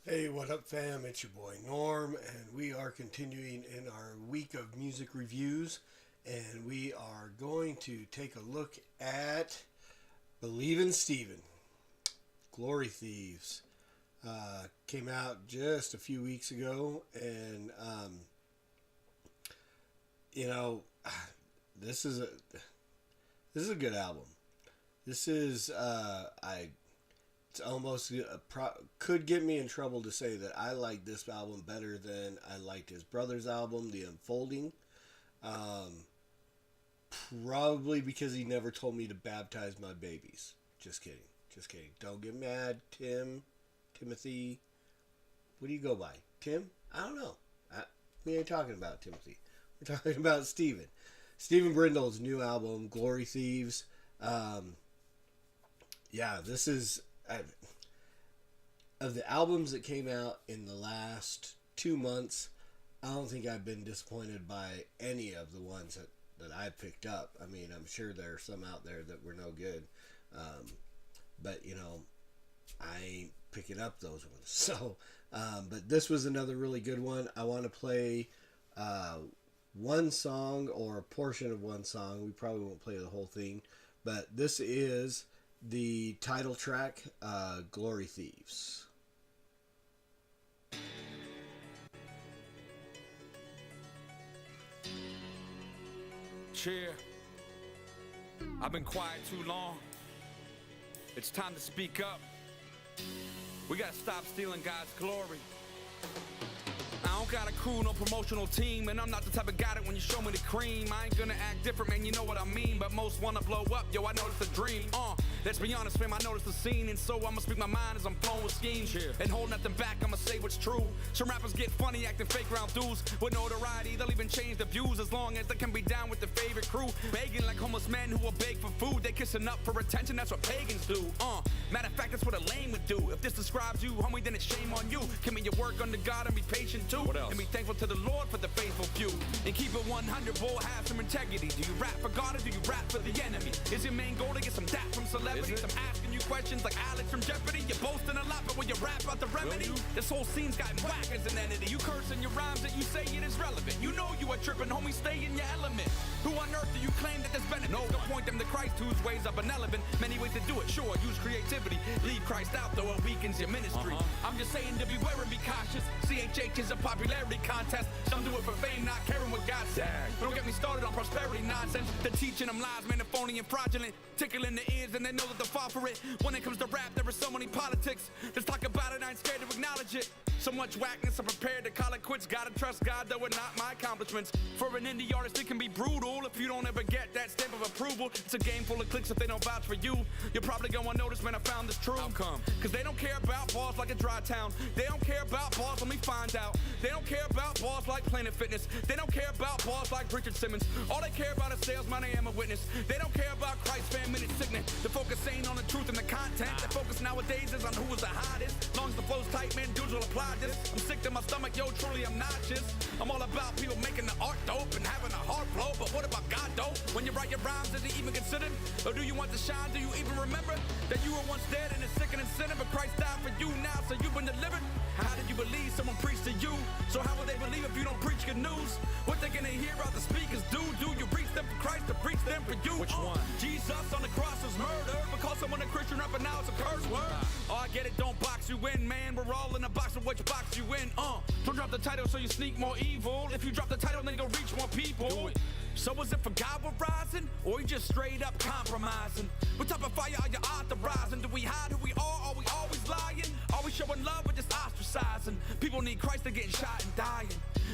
Hey, what up, fam? It's your boy Norm, and we are continuing in our week of music reviews. And we are going to take a look at Believin Stephen, Glory Thieves. Came out just a few weeks ago, and you know, this is a good album. This is it's almost could get me in trouble to say that I like this album better than I liked his brother's album, The Unfolding. Probably because he never told me to baptize my babies. Just kidding. Just kidding. Don't get mad, Timothy. What do you go by? Tim? I don't know. We ain't talking about Timothy. We're talking about Stephen. Stephen Brindle's new album, Glory Thieves. This is... of the albums that came out in the last 2 months, I don't think I've been disappointed by any of the ones that I picked up. I mean, I'm sure there are some out there that were no good. But, I ain't picking up those ones. So, but this was another really good one. I want to play one song or a portion of one song. We probably won't play the whole thing. But this is the title track, Glory Thieves. Cheer. I've been quiet too long. It's time to speak up. We gotta stop stealing God's glory. I don't got a crew, no promotional team, and I'm not the type of guy that when you show me the cream, I ain't gonna act different, man, you know what I mean. But most wanna blow up, yo, I know it's a dream. Let's be honest, fam, I noticed the scene, and so I'ma speak my mind as I'm flowing with schemes. And hold nothing back, I'ma say what's true. Some rappers get funny, acting fake round dudes with notoriety, they'll even change the views as long as they can be down with the favorite crew. Begging like homeless men who will beg for food, they kissing up for attention, that's what pagans do. Matter of fact, that's what a lame would do. If this describes you, homie, then it's shame on you. Commit your work unto God and be patient too. What else? And be thankful to the Lord for the faithful few. And keep it 100, boy, have some integrity. Do you rap for God or do you rap for the enemy? Is your main goal to get some dap from celebrities? I'm asking you questions like Alex from Jeopardy. You're boasting a lot, but when you rap about the remedy, this whole scene's got whack as an entity. You cursing your rhymes that you say it is relevant. You know you are tripping, homie, stay in your element. Who on earth do you claim that there's benefit? No, don't point them to Christ, whose ways are benevolent. Many ways to do it, sure, use creativity. Leave Christ out, though it weakens your ministry. I'm just saying to beware and be cautious. CHH is a popularity contest. Some do it for fame, not caring what God said. Don't get me started on prosperity nonsense. The teaching them lies, man, they're phony and fraudulent. Tickling the ears and they know that they'll fall for it. When it comes to rap, there are so many politics. Let's talk about it, I ain't scared to acknowledge it. So much whackness, I'm prepared to call it quits. Gotta trust God, though, and not my accomplishments. For an indie artist, it can be brutal if you don't ever get that stamp of approval. It's a game full of clicks if they don't vouch for you. You're probably gonna notice, man, I found this true. How come? Cause they don't care about bars like a dry town. They don't care about bars, let me find out. They don't care about bars like Planet Fitness. They don't care about bars like Richard Simmons. All they care about is sales, man, I am a witness. They don't care about Christ, fam, minute sickening. The focus ain't on the truth and the content. The focus nowadays is on who is the hottest. Long as the flow's tight, man, dudes will apply this. I'm sick to my stomach, yo, truly I'm not just. I'm all about people making the art dope and having a hard flow. But what about God, though? When you write your rhymes, is it even considered? Or do you want to shine? Do you even remember that you were once dead and is sick and in sin, but Christ died for you now, so you've been delivered? How did you believe someone preached to you? So how will they believe if you don't preach good news? What they gonna hear out the speakers do? Do you reach them for Christ or preach them for you? Which one? Jesus on the cross was murdered because someone a Christian rapper now it's a curse word. I get it, don't box you in, man. We're all in a box of which box you in. Don't drop the title so you sneak more evil. If you drop the title, then go reach more people. So is it for God we're rising, or you just straight up compromising? What type of fire are you authorizing? Do we hide who we are? Are we always lying? Are we showing love or just ostracizing? People need Christ, they're getting shot and dying.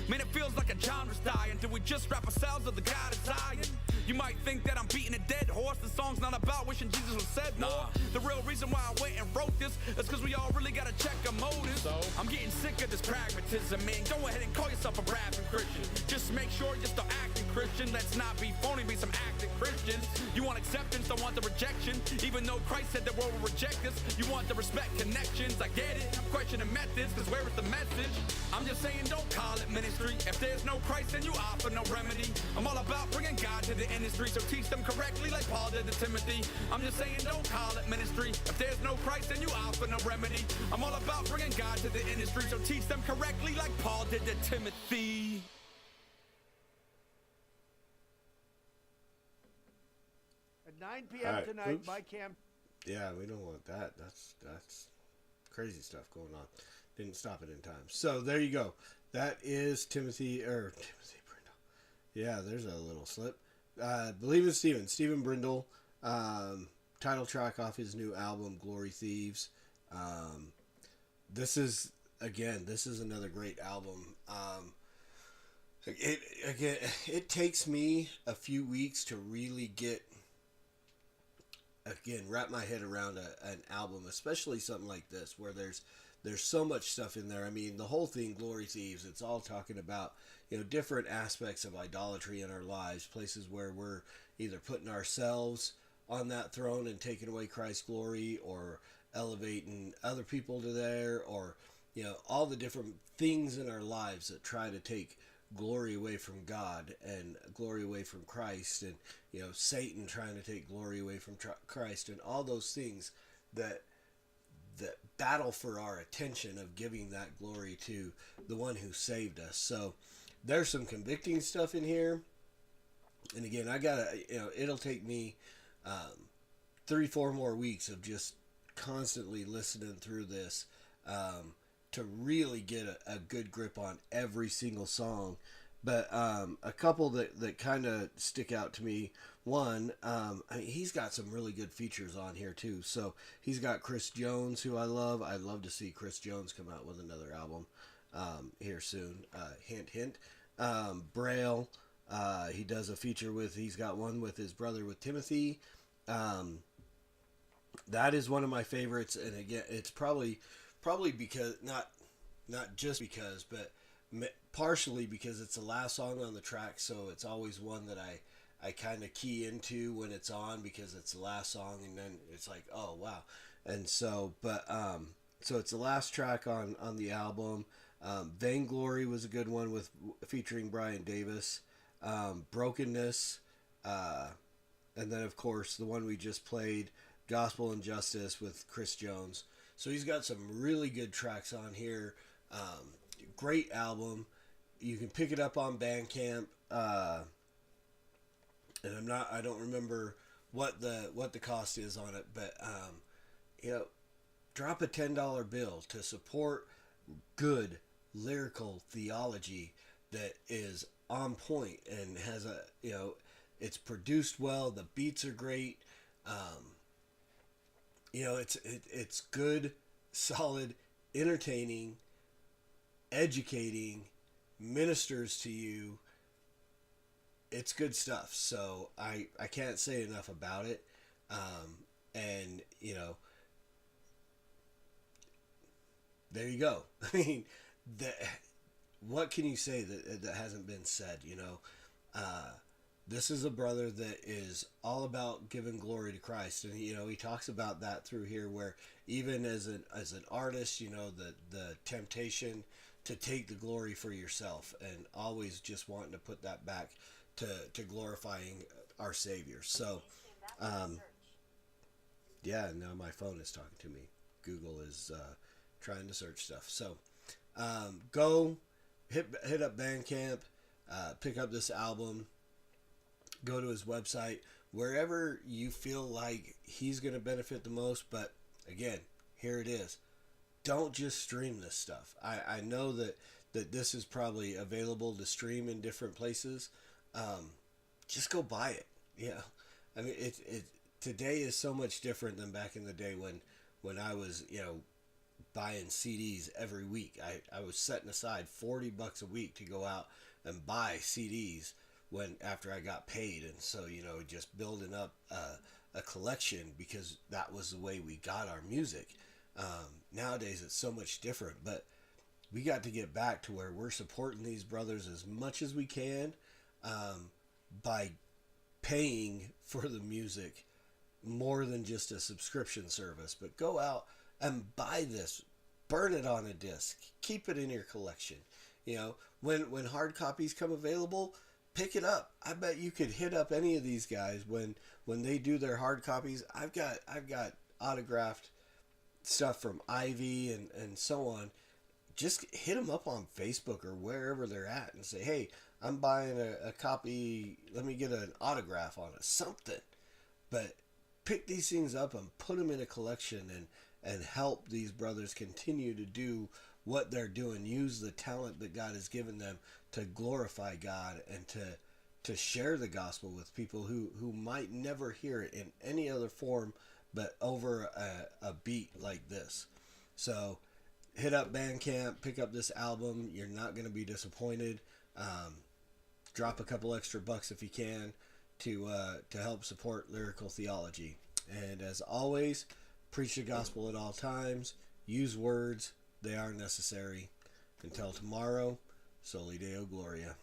Man, it feels like a genre's dying. Do we just wrap ourselves with the God of Zion? You might think that I'm beating a dead horse. The song's not about wishing Jesus was said more. The real reason why I went and wrote this is because we all really gotta check our motives. So? I'm getting sick of this pragmatism, man. Go ahead and call yourself a rapping Christian. Just make sure you're still acting Christian. Let's not be phony, be some acting Christians. You want acceptance, don't want the rejection. Even though Christ said the world will reject us, you want the respect connections. I get it, I'm questioning methods, cause where is the message? I'm just saying don't call it ministry. If there's no Christ, then you offer no remedy. I'm all about bringing God to the industry, so teach them correctly like Paul did to Timothy. I'm just saying don't call it ministry. If there's no Christ, then you offer no remedy. I'm all about bringing God God to the industry, so teach them correctly like Paul did to Timothy. At 9 p.m. tonight, Oops. my camp. Yeah, we don't want that. That's crazy stuff going on. Didn't stop it in time. So there you go. That is Timothy Brindle. Yeah, there's a little slip. Believin Stephen Brindle. Title track off his new album, Glory Thieves. This is another great album. It takes me a few weeks to really wrap my head around an album, especially something like this, where there's so much stuff in there. I mean, the whole thing, Glory Thieves, it's all talking about, different aspects of idolatry in our lives, places where we're either putting ourselves on that throne and taking away Christ's glory, or elevating other people to there, or, all the different things in our lives that try to take glory away from God and glory away from Christ, and Satan trying to take glory away from Christ, and all those things that battle for our attention of giving that glory to the one who saved us. So there's some convicting stuff in here, and again, I gotta, it'll take me 3-4 more weeks of just constantly listening through this to really get a good grip on every single song. But a couple that kind of stick out to me. One, he's got some really good features on here too. So he's got Chris Jones, who I love. I'd love to see Chris Jones come out with another album here soon. Hint, hint. Braille, he does a feature with, he's got one with his brother, with Timothy. That is one of my favorites. And again, it's probably because, not just because, but partially because it's the last song on the track, so it's always one that I kind of key into when it's on, because it's the last song, and then it's like, oh wow. And so, but so it's the last track on the album. Vainglory was a good one featuring Brian Davis. Brokenness, and then of course the one we just played, Gospel and Justice, with Chris Jones. So he's got some really good tracks on here. Great album. You can pick it up on Bandcamp. And I don't remember what the cost is on it, but drop a $10 bill to support good lyrical theology that is on point and has it's produced well. The beats are great. It's good, solid, entertaining, educating, ministers to you. It's good stuff. So I can't say enough about it. And there you go. I mean, what can you say that hasn't been said? This is a brother that is all about giving glory to Christ, and he talks about that through here, where even as an artist, the temptation to take the glory for yourself, and always just wanting to put that back to glorifying our Savior. So, yeah, now my phone is talking to me. Google is trying to search stuff. So, go hit up Bandcamp, pick up this album. Go to his website, wherever you feel like he's going to benefit the most. But again, here it is. Don't just stream this stuff. I know that this is probably available to stream in different places. Just go buy it. Yeah. I mean, today is so much different than back in the day when I was, buying CDs every week. I was setting aside $40 a week to go out and buy CDs after I got paid, and so just building up a collection, because that was the way we got our music. Nowadays it's so much different, but we got to get back to where we're supporting these brothers as much as we can, by paying for the music more than just a subscription service. But go out and buy this, burn it on a disc, keep it in your collection. When hard copies come available, pick it up. I bet you could hit up any of these guys when they do their hard copies. I've got autographed stuff from Ivy and so on, just hit them up on Facebook or wherever they're at and say, hey, I'm buying a copy. Let me get an autograph on it, something. But pick these things up and put them in a collection and help these brothers continue to do what they're doing. Use the talent that God has given them to glorify God and to share the gospel with people who might never hear it in any other form but over a beat like this. So hit up Bandcamp, pick up this album. You're not going to be disappointed. Drop a couple extra bucks if you can to help support Lyrical Theology. And as always, preach the gospel at all times. Use words. They are necessary. Until tomorrow, Soli Deo Gloria.